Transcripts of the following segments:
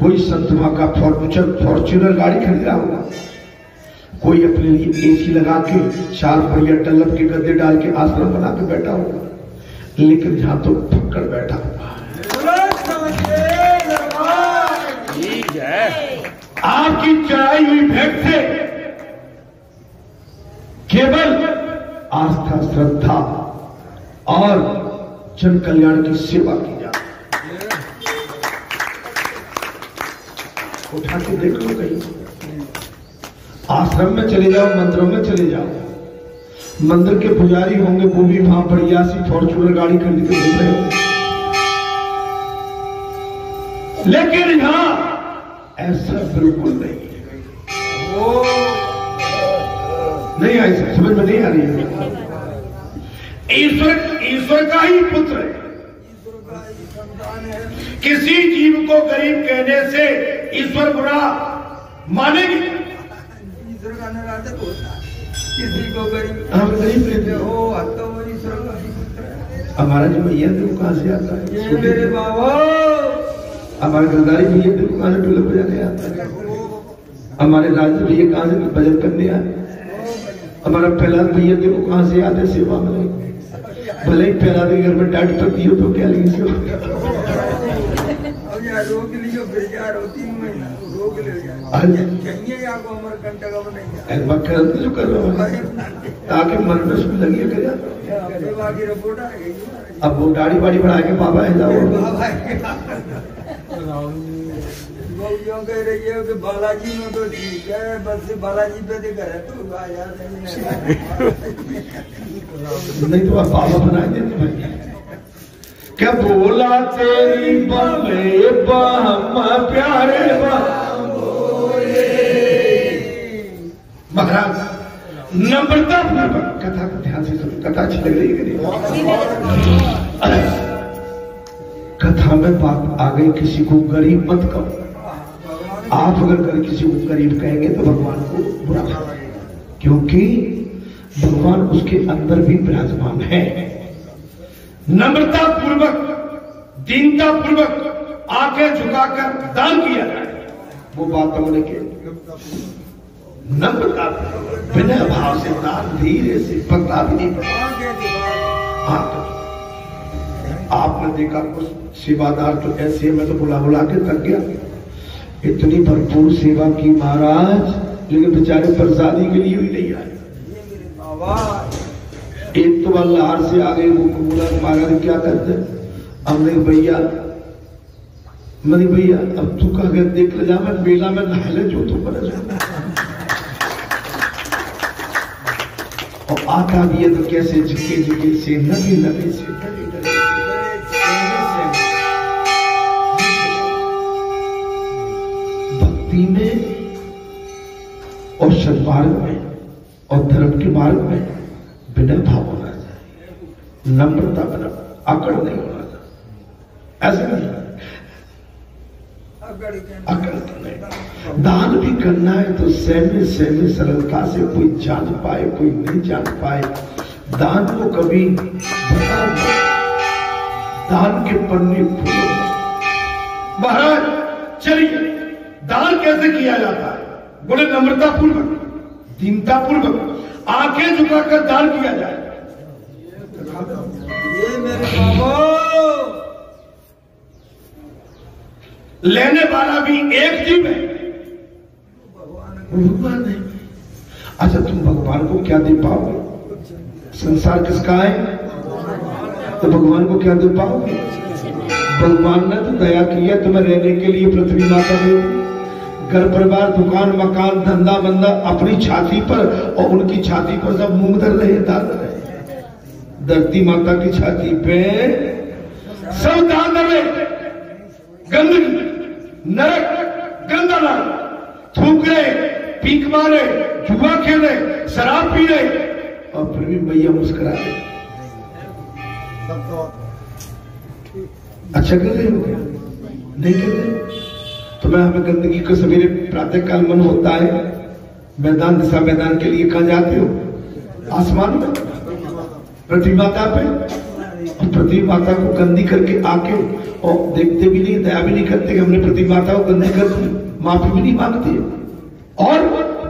कोई संतवा का फॉर्च्यूनर गाड़ी खरीद रहा होगा, कोई अपने लिए एसी लगा के 4 पहिया डल्लप के गद्दे डाल के आश्रम बना के बैठा होगा, लेकिन जहां तो फक्कड़ बैठा हुआ है। आपकी चढ़ाई हुई भेंट से केवल आस्था, श्रद्धा और जन कल्याण की सेवा की जाती है। उठा के देख लो, कहीं आश्रम में चले जाओ, मंदिरों में चले जाओ, मंदिर के पुजारी होंगे वो भी वहां बढ़िया सी फॉर्च्यूनर गाड़ी खरीद के घूम रहे होंगे, लेकिन यहां ऐसा बिल्कुल नहीं है। नहीं आई, समझ में नहीं आ रही है। ईश्वर का ही पुत्र है। किसी जीव को गरीब कहने से ईश्वर बुरा मानेंगे? ईश्वर का निरादर होता है, किसी को गरीब हम गरीब कहते हो तो वो ईश्वर का ही पुत्र है। हमारा जो भैया दिल कहां से आता है? ये मेरे बाबा, हमारे गंदारी भैया दिल कहां से ढोलक बजाने आता है? हमारे राजू भैया कहां से भजन करने आए? हमारा पहला भैया देखो कहां से आते सेवा में। भले ही पहला के घर में डांट पड़ती हो तो क्या लीजिए रोक लियो, फिर जा रो 3 महीना रोक ले जो कर रहा है ताकि मन में सुन लगी कर। अब वो दाढ़ी बाड़ी बढ़ा के बाबा है जाओ कह रही है कि बालाजी में तो ठीक है, बस बालाजी पे दे करे तो नहीं तो आप बाबा बना देते भाई। क्या बोला तेरी बम्बे बम प्यारे महाराज नम्रता कथा को ध्यान से सुनो, कथा अच्छी लग रही है। कथा में बात आ गई, किसी को गरीब मत कहो। आप अगर किसी को गरीब कहेंगे तो भगवान को बुरा लगेगा, क्योंकि भगवान उसके अंदर भी विराजमान है। नम्रता पूर्वक, दीनता पूर्वक आंखें झुकाकर दान किया जाए, वो बात हमने की। नम्रता बिना भाव से दान, धीरे से पकड़ा भी नहीं पड़ा। आपने देखा कुछ सेवादार तो ऐसे, मैं तो बुला के थक गया, इतनी भरपूर सेवा की महाराज, लेकिन बेचारे प्रसादी के लिए भी नहीं आए। एक तो लाहौर से आ गए, वो बोला महाराज क्या करते? हमने भैया अब तू कह गया देख ले जा, मैं मेला में नहा ले जो तो बना और आता भी है तो कैसे झुके झुके से लगे से भक्ति में और सद्मार्ग में और धर्म के मार्ग में बिना भाव होना चाहिए, नम्रता बना, अकड़ नहीं होना चाहिए। ऐसा नहीं, अकड़ तो नहीं। दान भी करना है तो सहमे सरलता से, कोई जान पाए कोई नहीं जान पाए। दान को कभी बता, दान के पन्ने खोलो। महाराज चलिए, दान कैसे किया जाता है? बोले नम्रता पूर्वक, दीनता पूर्वक, आंखें झुकाकर दान किया जाए। ये मेरे बाबा, लेने वाला भी एक जीव है, भगवान है। अच्छा, तुम भगवान को क्या दे पाओगे? संसार किसका है? तो भगवान को क्या दे पाओगे? भगवान ने तो दया किया तुम्हें रहने के लिए, पृथ्वी माता ने घर परिवार दुकान मकान धंधा बंदा अपनी छाती पर, और उनकी छाती पर सब मूंग धर रहे, दान रहे। धरती माता की छाती पे सब दान रहे, गंदगी नरक गंदा लाल थूक रहे, पीक मारे, जुआ खेले, शराब पी रहे, और फिर भी मैया मुस्कुरा रहे। अच्छा कर रहे हो क्या? नहीं कर रहे तो मैं हमें गंदगी को सवेरे प्रातः काल मन होता है, मैदान दिशा मैदान के लिए कहां जाते हो? आसमान में, पृथ्वी माता पे, और पृथ्वी माता को गंदी करके आके और देखते भी नहीं, दया भी नहीं करते कि हमने पृथ्वी माता को गंदी कर दी, माफी भी नहीं मांगते और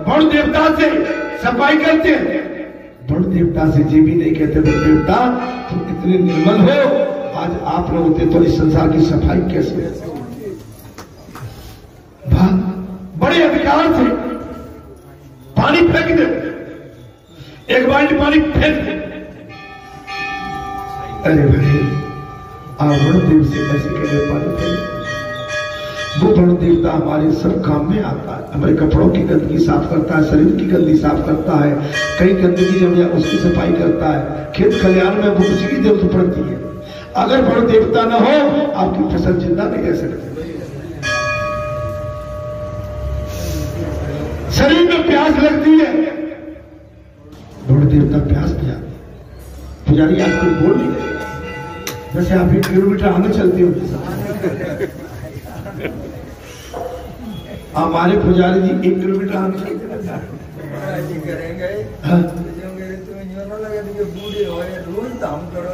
वरुण देवता से सफाई करते हैं। वरुण देवता से जी भी नहीं कहते वरुण देवता तुम इतने निर्मल हो, आज आप लोग होते तो इस संसार की सफाई कैसे। बड़े अधिकार थे, पानी फेंक दे, एक बाल्टी पानी फेंक दे। अरे भाई आप वरुण देव से ऐसे कैसे पानी फेंक। वो वरुण देवता हमारे सब काम में आता है, हमारे कपड़ों की गंदगी साफ करता है, शरीर की गंदगी साफ करता है, कई गंदगी जब या उसकी सफाई करता है, खेत खलियान में वो बिजली की जरूरत पड़ती है। अगर वरुण देवता न हो आपकी फसल जिंदा नहीं रह सकती। शरीर में प्यास लगती है, वरुण देवता प्यास पिलाते। पुजारी आज कोई बोल नहीं रहे, जैसे आप 1 किलोमीटर आगे चलते हो। हमारे पुजारी जी 1 किलोमीटर आगे करेंगे बूढ़े हो रोज धाम करो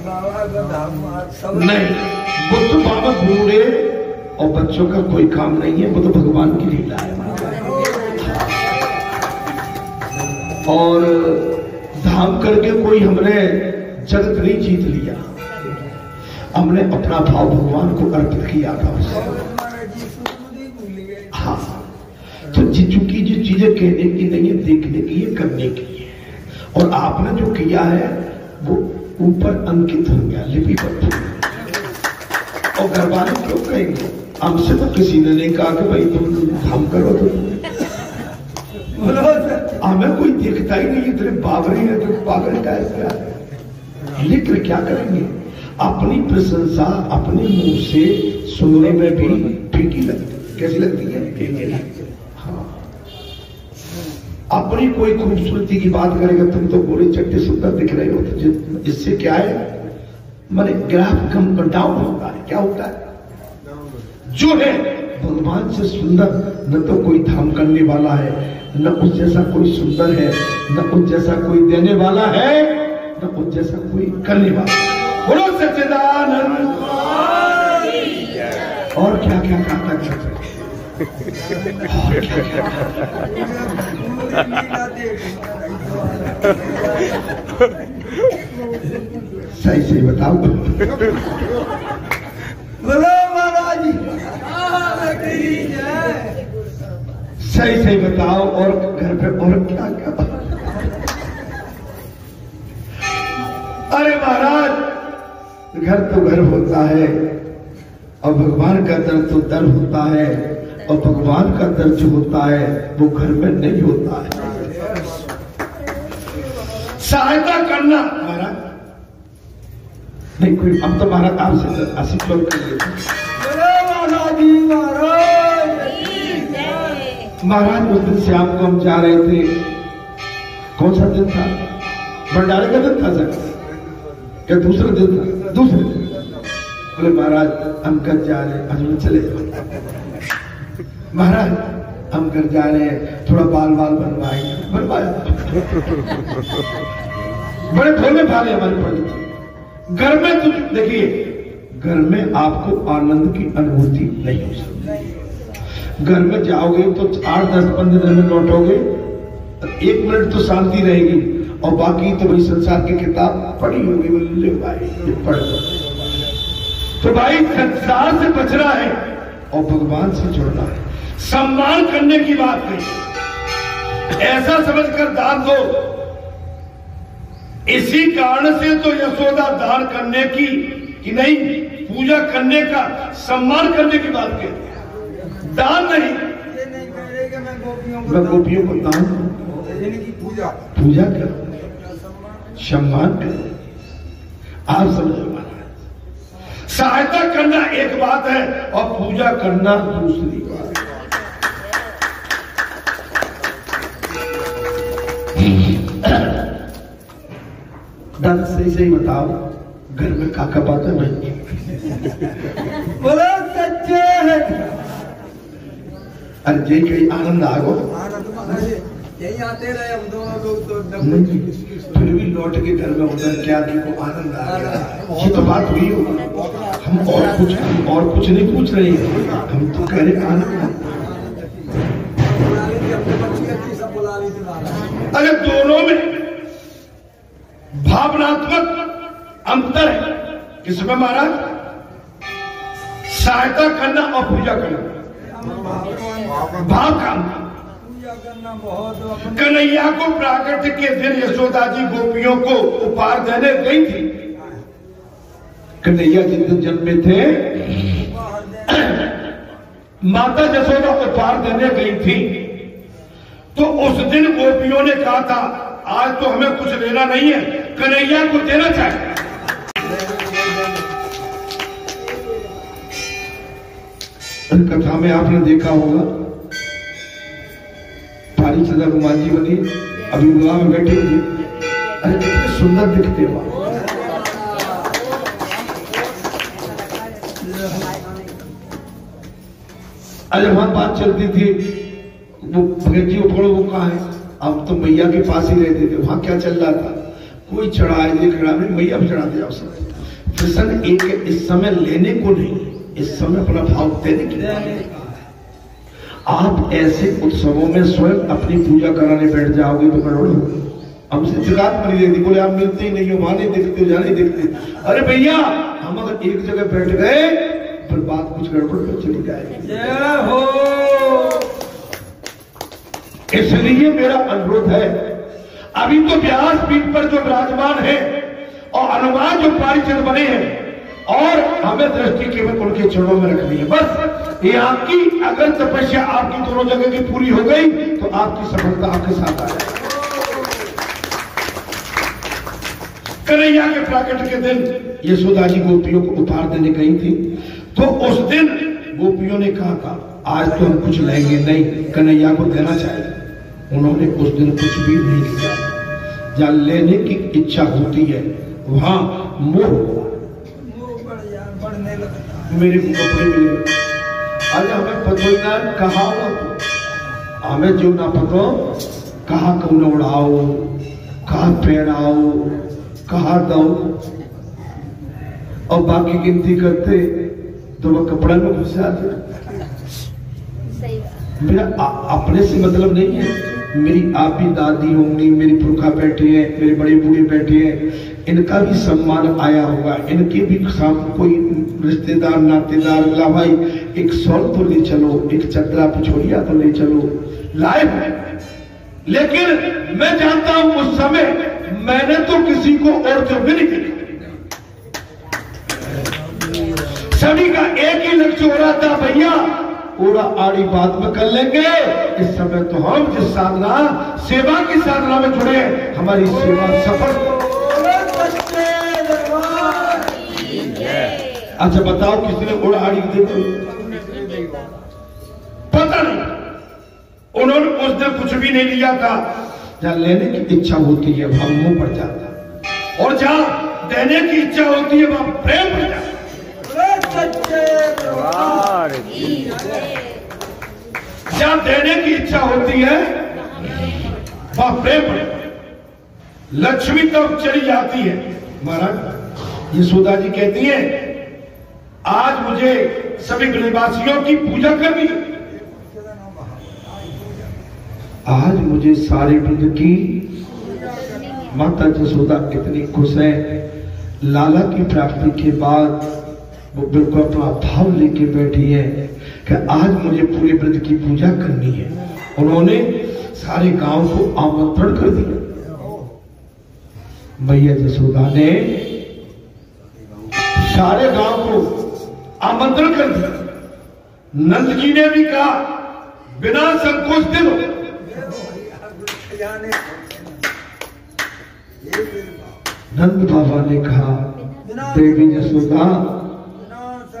बाबा का धाम सब नहीं। वो तो बाबा बूढ़े और बच्चों का कोई काम नहीं है, वो तो भगवान की लीला है। और धाम करके कोई हमने जगत नहीं जीत लिया, हमने अपना भाव भगवान को अर्पित किया था उससे। हाँ, तो चूंकि जो चीजें कहने की नहीं है, देखने की है, करने की है। और आपने जो किया है वो ऊपर अंकित हो गया, लिपिबद्ध हो गया। और घर वाले क्यों कहेंगे, हमसे तो किसी ने नहीं कहा कि भाई तुम धाम करो। तो हमें कोई देखता ही नहीं, इतने बाबरी है तो पागल का है। लेकिन क्या करेंगे, अपनी प्रशंसा अपने मुंह से सुनने में भी फीकी लगती। कैसी लगती है? हाँ, अपनी कोई खूबसूरती की बात करेगा, तुम तो गोरे चट्टे सुंदर दिख रहे हो, तो इससे क्या है, माने ग्राफ कम डाउन होता है। क्या होता है? जो है भगवान से सुंदर न तो कोई धाम करने वाला है, न उस जैसा कोई सुंदर है, न उस जैसा कोई देने वाला है, न उस जैसा कोई करने वाला। बोलो सच्चिदानंद। और क्या क्या कहता करते सही सही बताओ। बोलो महाराज सही सही बताओ। और घर पे और क्या क्या? अरे महाराज, घर तो घर होता है और भगवान का दर तो दर होता है, और भगवान का दर जो होता है वो घर में नहीं होता है। सहायता करना महाराज नहीं कोई, अब तो महाराज आपसे 80 लोग कर लेते। महाराज उस दिन शाम को हम जा रहे थे, कौन सा दिन था? भंडारे का दिन था सर, क्या दूसरा दिन था? दूसरे दिन। बोले महाराज हम घर जा रहे हैं, आज चले महाराज हम घर जा रहे हैं, थोड़ा बाल बनवाया। बड़े भोले भाले हमारे पंडित। घर में तो देखिए, घर में आपको आनंद की अनुभूति नहीं हो सकती। घर में जाओगे तो 8, 10, 15 दिन में लौटोगे, 1 मिनट तो शांति रहेगी, और बाकी तो भाई संसार की किताब पढ़ी होगी। बोले भाई पढ़ लो। तो भाई संसार से बचना है और भगवान से जुड़ना है। सम्मान करने की बात नहीं, ऐसा समझकर दान दो। इसी कारण से तो यशोदा दान करने की कि नहीं, पूजा करने का, सम्मान करने की बात कहती है, दान नहीं। ये नहीं कह रहे कि मैं गोपियों को दान पूजा करो, सम्मान करो। आप समझो महाराज, सहायता करना एक बात है और पूजा करना दूसरी बात है। दादा सही सही बताओ, घर में काका बात है भाई? बोलो सच्चे है। अरे जय कहीं आनंद आ गो। यही आते रहे हम दोनों लोग तो फिर भी लौट के घर में उधर क्या कि को आनंद आ गया। ये तो बात हुई हो। हम और कुछ नहीं पूछ रहे हैं, हम तो कह रहे आनंद। अरे दोनों में भावनात्मक अंतर है। किसमें महाराज? सहायता करना और पूजा करना, भाव का बहुत। कन्हैया को प्राकट्य के दिन यशोदा जी गोपियों को उपहार देने गई थी। कन्हैया जिस दिन जन्मे थे माता यशोदा उपहार देने गई थी, तो उस दिन गोपियों ने कहा था आज तो हमें कुछ लेना नहीं है, कन्हैया को देना चाहिए। कथा में आपने देखा होगा पारी चंद्र कुमार जी बनी अभी विवाह में बैठे हुए, अरे कितने सुंदर दिखते हो। अरे वहां बात चलती थी वो भगत जी उपड़ो वो कहाँ है, अब तो मैया के पास ही रहते थे। वहां क्या चल रहा था, कोई चढ़ाए मैया भी चढ़ाते जाओ सब। प्रसन्न एक इस समय लेने को नहीं, इस समय अपना भाव देने के लिए। आप ऐसे उत्सवों में स्वयं अपनी पूजा कराने बैठ जाओगे तो करोड़ों हमसे शिकायत पड़ी देती, बोले आप मिलते ही नहीं हो, वहां नहीं दिखते हो, जाने दिखते। अरे भैया हम अगर एक जगह बैठ गए फिर बात कुछ गड़बड़ में चली जाएगी। इसलिए मेरा अनुरोध है, अभी तो व्यास पीठ पर जो विराजमान है और अनुमान जो पारिचर बने हैं, और हमें दृष्टि केवल उनके चरणों में रखनी है बस। ये आपकी अगर तपस्या आपकी दोनों जगह की पूरी हो गई तो आपकी सफलता आपके साथ आ जाएगी। कन्हैया के प्राकट्य के दिन यशोदा जी गोपियों को उपहार देने गई थी, तो उस दिन गोपियों ने कहा था आज तो हम कुछ लेंगे नहीं, कन्हैया को देना चाहिए। उन्होंने उस दिन कुछ भी नहीं लिया। जहां लेने की इच्छा होती है वहां मोह मेरे को कपड़े मिले। अरे हमें पतो ही ना कहा हमें जो ना पतो कहा कौन उड़ाओ, कहा पहनाओ, कहा दो, और बाकी गिनती करते तो वह कपड़ा में घुस जाते। मेरा अपने से मतलब नहीं है, मेरी आप भी दादी होंगी, मेरी पुरखा बैठे हैं, मेरे बड़े बूढ़े बैठे हैं, इनका भी सम्मान आया होगा, इनके भी कोई रिश्तेदार नातेदार बोला भाई एक सॉल तो ले चलो, एक चदरा पिछोड़िया तो ले चलो, लाइव है। लेकिन मैं जानता हूं उस समय मैंने तो किसी को और जो भी नहीं किया, सभी का एक ही लक्ष्य हो रहा था, भैया पूरा आड़ी बात में कर लेंगे। इस समय तो हम जिस साधना सेवा की साधना में जुड़े, हमारी सेवा सफल। अच्छा बताओ किसने उड़ा आड़ी देखो, पता नहीं। उन्होंने उस दिन कुछ भी नहीं लिया था। जहां लेने की इच्छा होती है वहां मुंह पड़ जाता, और जहां देने की इच्छा होती है वहां प्रेम पड़ जाता। जहां देने की इच्छा होती है वहां प्रेम पड़ जाता। लक्ष्मी तब चली जाती है। महाराज यशोदा जी कहती है आज मुझे सभी ब्रजवासियों की पूजा करनी, आज मुझे सारे ब्रज की। माता यशोदा कितनी खुश है। लाला की प्राप्ति के बाद वो बिल्कुल अपना भाव लेके बैठी है कि आज मुझे पूरे ब्रज की पूजा करनी है। उन्होंने सारे गांव को आमंत्रण कर दिया। मैया यशोदा ने सारे गांव को आमंत्रण कर दिया। नंद जी ने भी कहा बिना संकोच दिलो। नंद बाबा ने कहा देवी यशोदा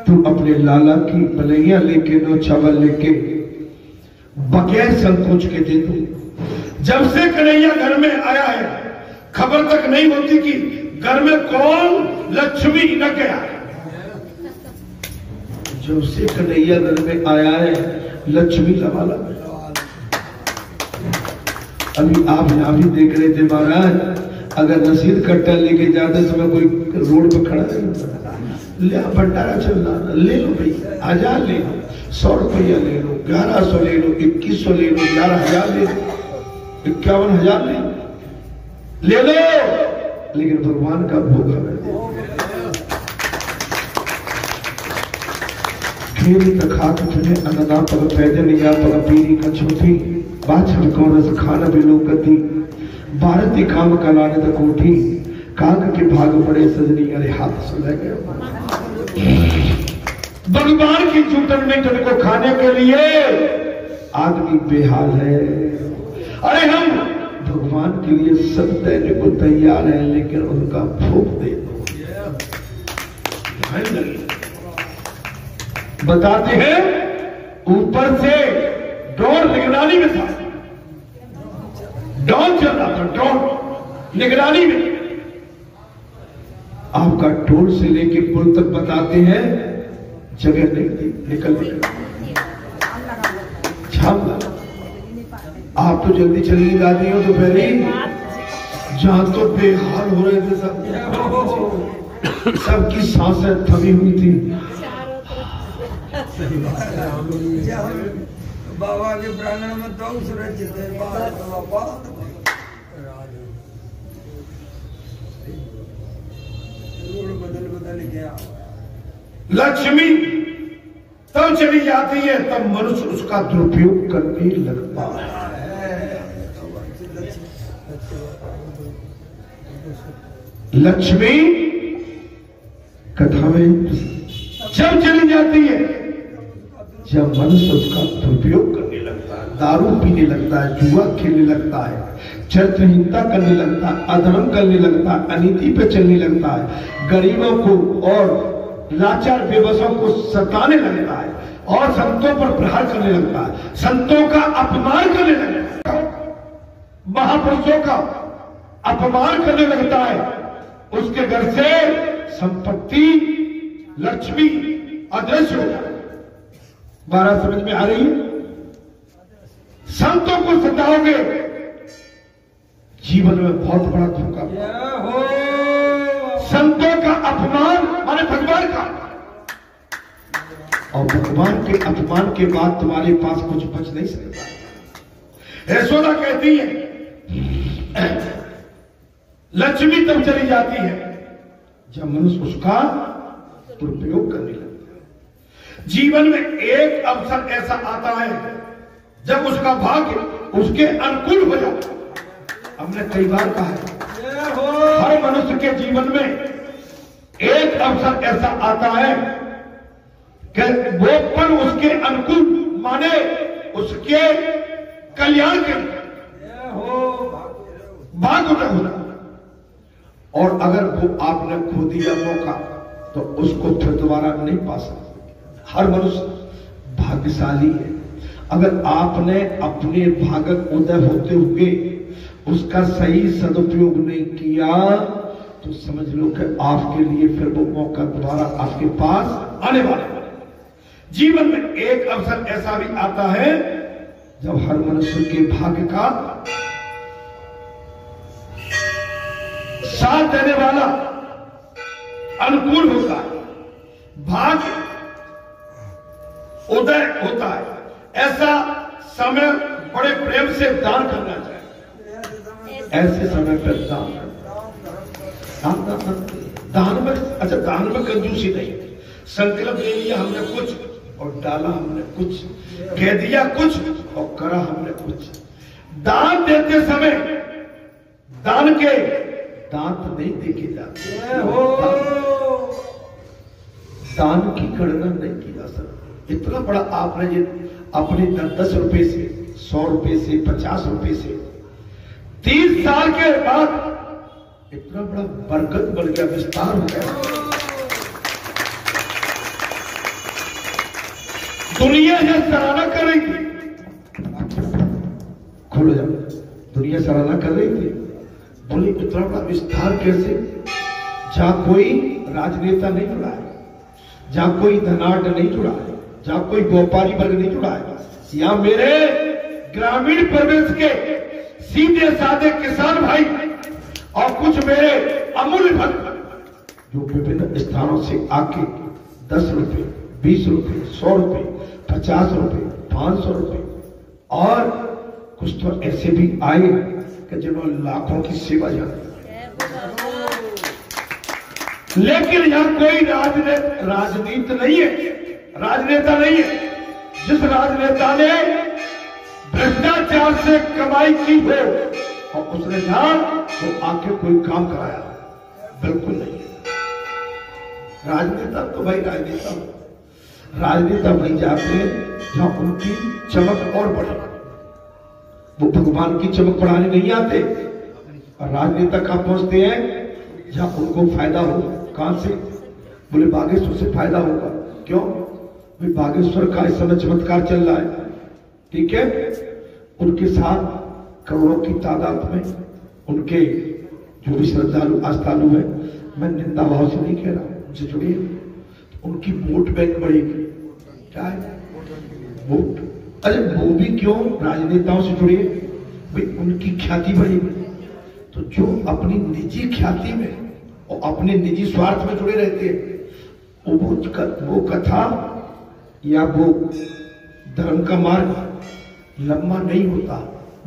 तुम अपने लाला की बलैया लेके दो, चावल लेके बगैर संकोच के दे दो। जब से कन्हैया घर में आया है खबर तक नहीं होती कि घर में कौन लक्ष्मी न गया। जब से कन्हैया घर में आया है लक्ष्मी लवाला। अभी आप यहाँ भी देख रहे थे महाराज, अगर रसीद कट्टा लेके जाते समय कोई रोड पे खड़ा है, ले भंडारा चल रहा, ले लो भाई, 1000 ले लो, 100 रुपया ले लो, 1100 ले लो, 2100 ले लो, 11000 ले लो, 51000 ले लो, लेकिन भगवान का भोग हमें दे। खेली तखात चले अन्नदा पग पैदल या पग पीरी कछोती बाछड़ कौन रस खाना बिलो गति भारती काम कलाने द कोठी काग के भाग पड़े सजनी अरे हाथ सुलह गए। भगवान की जूठन में को खाने के लिए आदमी बेहाल है। अरे हम भगवान के लिए सब देने को तैयार है, लेकिन उनका भोग दे दो। बताते हैं ऊपर से ड्रोन निगरानी में था, ड्रोन चल रहा था, ड्रोन निगरानी में। आपका टोल से लेके पुल तक बताते हैं जगह नहीं थी निकलने का, छाप लगा। आप तो जल्दी चलने जाती हो तो पहले जहां तो बेहाल हो रहे थे सब, सबकी सांसें थमी हुई थी। बाबा के प्रांगण में तो सुरक्षित है। बदल गया। लक्ष्मी तब चली जाती है तब मनुष्य उसका दुरुपयोग करने लगता है। लक्ष्मी कथा में जब चली जाती है जब मनुष्य उसका दुरुपयोग करने लगता है, दारू पीने लगता है, जुआ खेलने लगता है, चरित्रहीनता करने लगता है, अधर्म करने लगता है, अनीति पे चलने लगता है, गरीबों को और लाचार बेबसों को सताने लगता है और संतों पर प्रहार करने लगता है, संतों का अपमान करने लगता है, महापुरुषों का अपमान करने लगता है। उसके घर से संपत्ति लक्ष्मी अदृश्य हो जाए। बात समझ में आ रही है? संतों को सताओगे जीवन में बहुत बड़ा धोखा। संतों का अपमान माने भगवान का, और भगवान के अपमान के बाद तुम्हारे पास कुछ बच नहीं सकता। यशोदा कहती है लक्ष्मी तब चली जाती है जब मनुष्य उसका दुरुपयोग करने लगता है। जीवन में एक अवसर ऐसा आता है जब उसका भाग्य उसके अनुकूल हो जाता है। हमने कई बार कहा है हर मनुष्य के जीवन में एक अवसर ऐसा आता है कि वो पल उसके अनुकूल माने उसके कल्याण के भाग्य में होना, और अगर वो आपने खो दिया मौका तो उसको फिर दोबारा नहीं पा सकते। हर मनुष्य भाग्यशाली है। अगर आपने अपने भाग्य उदय होते हुए उसका सही सदुपयोग नहीं किया तो समझ लो कि आपके लिए फिर वो मौका दोबारा आपके पास आने वाला है। जीवन में एक अवसर ऐसा भी आता है जब हर मनुष्य के भाग्य का साथ देने वाला अनुकूल होता है, भाग्य उदय होता है। ऐसा समय बड़े प्रेम से दान करना चाहिए। ऐसे समय पर दान में अच्छा दान में कंजूसी नहीं। संकल्प ले लिया हमने कुछ और डाला हमने कुछ, कह दिया कुछ और करा हमने कुछ। दान देते समय दान के दांत नहीं देखे जाते, दान की गणना नहीं की जा सकती। इतना बड़ा आपने ये अपने 10 रुपए से 100 रुपए से 50 रुपए से 30 साल के बाद इतना बड़ा बरकत बढ़ गया, विस्तार हो गया। दुनिया यह सराहना कर रही थी, खोलो जाओ, दुनिया सराहना कर रही थी, बोले इतना बड़ा विस्तार कैसे? जहां कोई राजनेता नहीं जुड़ा है, जहां कोई धनाढ़ नहीं जुड़ा है, जहां कोई व्यापारी वर्ग नहीं जुड़ा है, यहां मेरे ग्रामीण प्रदेश के सीधे साधे किसान भाई और कुछ मेरे अमूल्य भक्त जो विभिन्न स्थानों से आके 10 रुपए, 20 रुपए, 100 रुपए, 50 रुपए, 500 रुपए और कुछ तो ऐसे भी आए कि जिन्होंने लाखों की सेवा जानी। लेकिन यहां कोई राजनीति नहीं है, राजनेता नहीं है। जिस राजनेता ने भ्रष्टाचार से कमाई की हो और उसने जहां तो आके कोई काम कराया, बिल्कुल नहीं। राजनेता तो भाई राजनेता वही जाते हैं जहां उनकी चमक और बढ़े। वो भगवान की चमक बढ़ाने नहीं आते। और राजनेता कहां पहुंचते हैं जहां उनको फायदा हो। कहां से? बोले बागेश्वर से फायदा होगा। क्यों? भाई बागेश्वर का इस समय चमत्कार चल रहा है, ठीक है। उनके साथ करोड़ों की तादाद में उनके जो भी श्रद्धालु आस्थालु है, मैं निंदा भाव से नहीं कह रहा हूं, उनसे जुड़िए तो उनकी वोट बैंक बढ़ेगी। क्या है? वोट। अरे वो भी क्यों, राजनेताओं से जुड़िए, भाई उनकी ख्याति बढ़ेगी। तो जो अपनी निजी ख्याति में और अपने निजी स्वार्थ में जुड़े रहते हैं, वो कथा या वो धर्म का मार्ग लंबा नहीं होता,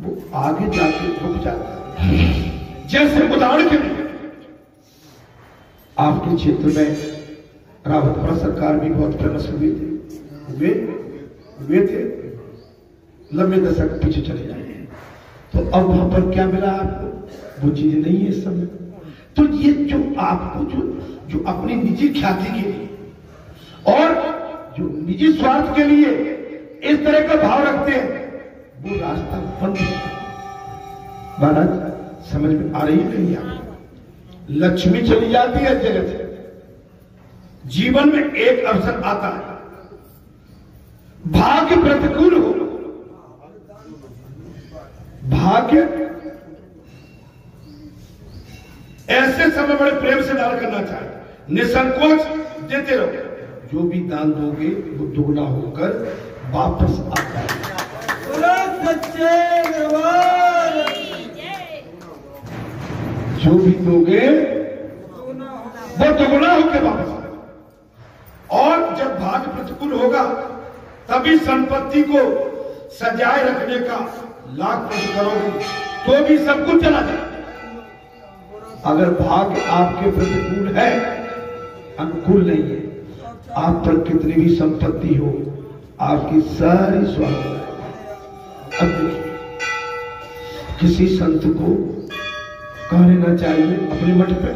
वो आगे जाके रुक जाता है। जैसे उदाहरण के लिए आपके क्षेत्र में रावतपुरा सरकार भी बहुत फेमस हुए थे, लंबे दशक पीछे चले जाए। तो अब वहां पर क्या मिला आपको? वो चीज नहीं है इस समय। तो ये जो आपको जो अपनी निजी ख्याति के लिए और जो निजी स्वार्थ के लिए इस तरह का भाव रखते हैं, वो रास्ता बंद होता है। महाराज समझ में आ रही नहीं? आपको लक्ष्मी चली जाती है जगह से। जीवन में एक अवसर आता है, भाग्य प्रतिकूल हो, भाग्य ऐसे समय बड़े प्रेम से दान करना चाहिए, निसंकोच देते रहो। जो भी दान दोगे वो दुगना होकर वापस आता है। जो भी दोगे वो दुगना होकर वापस आएगा। और जब भाग्य प्रतिकूल होगा तभी संपत्ति को सजाए रखने का लाख प्रश्न करोगे तो भी सब कुछ चला जाए। अगर भाग्य आपके प्रतिकूल है, अनुकूल नहीं है, आप पर कितनी भी संपत्ति हो, आपकी सारी स्वास्थ्य। अब देखिए, किसी संत को कहा रहना चाहिए अपने मठ पे,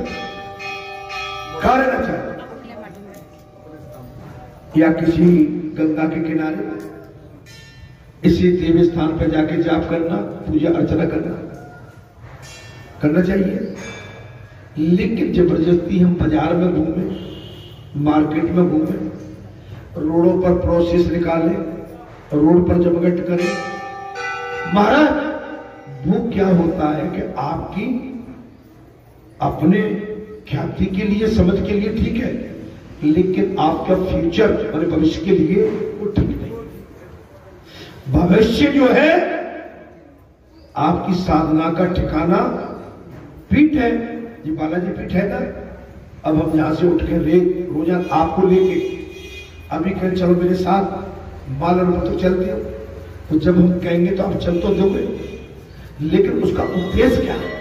कहा रहना चाहिए, या किसी गंगा के किनारे इसी देवी स्थान पर जाके जाप करना, पूजा अर्चना करना चाहिए। लेकिन जबरदस्ती हम बाजार में घूमे, मार्केट में घूमे, रोडों पर प्रोसेस निकाले, रोड पर जमघट करें। महाराज वो क्या होता है कि आपकी अपने ख्याति के लिए, समझ के लिए ठीक है, लेकिन आपका फ्यूचर और भविष्य के लिए वो ठीक नहीं। भविष्य जो है आपकी साधना का ठिकाना पीठ है। ये बालाजी पीठ है ना। अब हम यहां से उठ के रोजाना आपको लेके अभी कहें चलो मेरे साथ बालन में तो चलते हो, तो जब हम कहेंगे तो आप चल तो दोगे, लेकिन उसका उद्देश्य क्या है?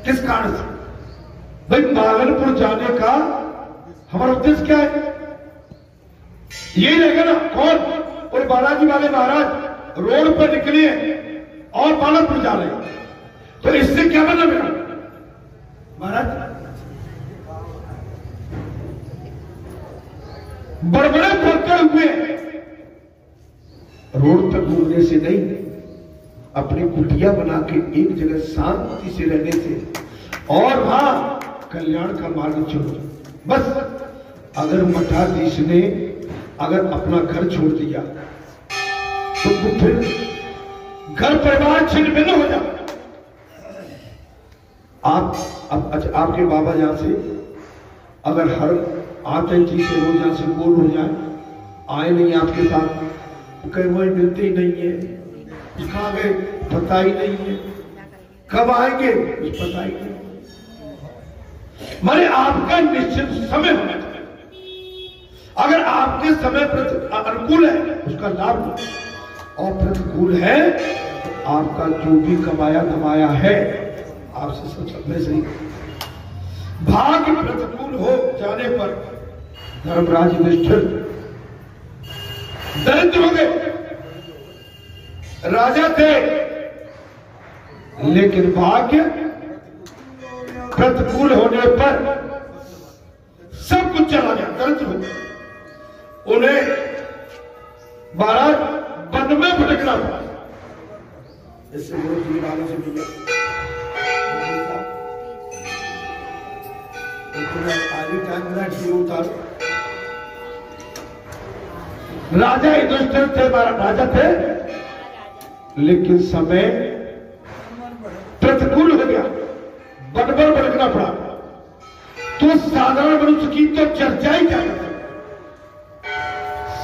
किस कारण से? भाई मालनपुर जाने का हमारा उद्देश्य क्या है? यही रहेगा ना। कौन? और बालाजी वाले महाराज रोड पर निकले और मालनपुर जा रहे हैं, तो इससे क्या मतलब है महाराज? बड़बड़े पड़ते हुए रोड पर घूमने से नहीं, अपनी कुटिया बना के एक जगह शांति से रहने से और वहां कल्याण का मार्ग चुनो। बस अगर मठाधीश ने अगर अपना घर छोड़ दिया तो फिर घर परिवार छिन्न भिन्न हो जाए। आपके बाबा जहां से अगर हर आते जी से रोज यहां से बोल हो जाए, आए नहीं आपके साथ, कहीं वही मिलते ही नहीं है, कहां गए? पता ही नहीं है, कब आएंगे कुछ पता ही नहीं। माने आपका निश्चित समय होना चाहिए। अगर आपके समय अनुकूल है उसका लाभ लो, और प्रतिकूल है आपका जो भी कमाया धमाया है आपसे सब समय से ही। भाग्य प्रतिकूल हो जाने पर धर्मराज युधिष्ठिर दरिद्र हो गए। राजा थे लेकिन भाग्य प्रतिकूल होने पर सब कुछ चला गया, दरिद्र हो गए। उन्हें महाराज वन में भटकना पड़ा। इससे जी वालों से मिले आगे टाइम उतार। राजा युधिष्ठिर थे, राजा थे लेकिन समय प्रतिकूल हो गया, वन में भटकना पड़ा। तो साधारण मनुष्य की तो चर्चा ही क्या करते,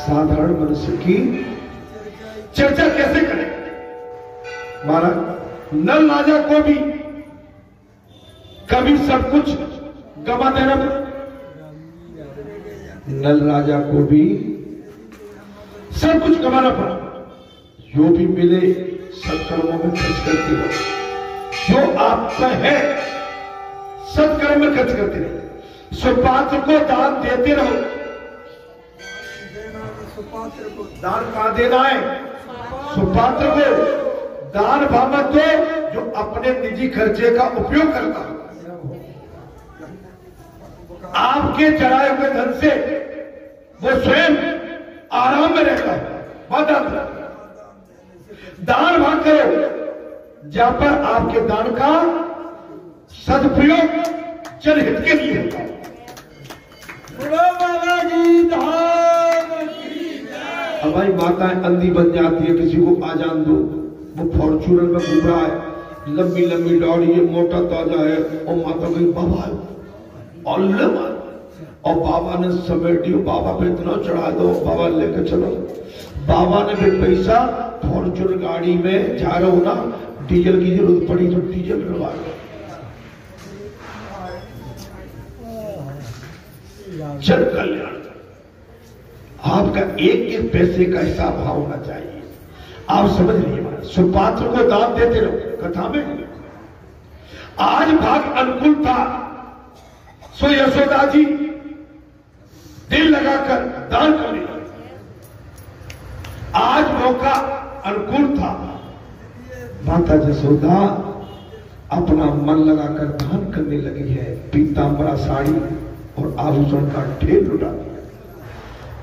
साधारण मनुष्य की चर्चा कैसे करें। महाराज नल राजा को भी कभी सब कुछ गवा देना पड़ा। नल राजा को भी सब कुछ गवाना पड़ा। जो भी मिले सत्कर्मों में खर्च करते रहो, जो आपका है सत्कर्म में खर्च करते रहो। सुपात्र को दान देते रहो। दान कहां देना है? सुपात्र को दान भावत दो जो अपने निजी खर्चे का उपयोग करता हो। आपके चढ़ाए हुए धन से वो स्वयं आराम में रहता है। दान भाग करो जहां पर आपके दान का सदुपयोग जनहित के लिए होता है। अब भाई माताएं अंधी बन जाती है, किसी को आजान दो, वो फॉर्चूनर में घूम रहा है, लंबी लंबी दाढ़ी है, मोटा ताजा है, और माता कहीं बाबा है और बाबा ने समेटी, बाबा पे इतना चढ़ा दो, बाबा लेकर चलो। बाबा ने भी पैसा फॉर्चूनर गाड़ी में जा रहा हो ना, डीजल की जरूरत पड़ी तो डीजल करवा लो। जन कल्याण आपका एक एक पैसे का हिसाब होना चाहिए। आप समझ लीजिए, सुपात्र को दान देते रहो। कथा में आज भाग अनुकूल था, सो यशोदा जी दिल लगाकर दान कर लिया। आज मौका अनुकूल था, माता यशोदा अपना मन लगाकर दान करने लगी है। पीतांबरा साड़ी और आभूषण का ढेर लुटा दिया।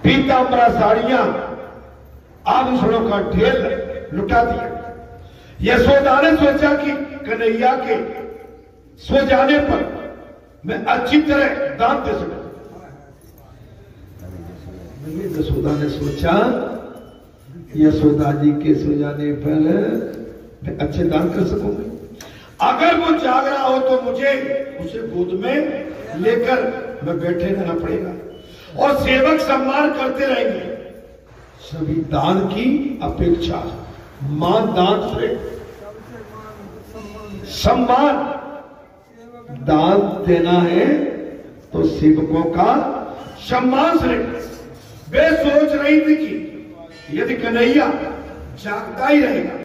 पीतांबरा साड़ियां आभूषणों का ढेर लुटा दिया। यशोदा ने सोचा कि कन्हैया के सो जाने पर मैं अच्छी तरह दान दे सकूं। यशोदा ने सोचा यशोदा जी के सो जाने पर मैं अच्छे दान कर सकूंगी। अगर वो जाग रहा हो तो मुझे उसे गोद में लेकर मैं बैठे रहना पड़ेगा और सेवक सम्मान करते रहेंगे। सभी दान की अपेक्षा मान दान से सम्मान। दान देना है तो सेवकों का सम्मान से। वे सोच रही थी कि यदि कन्हैया जागता ही रहेगा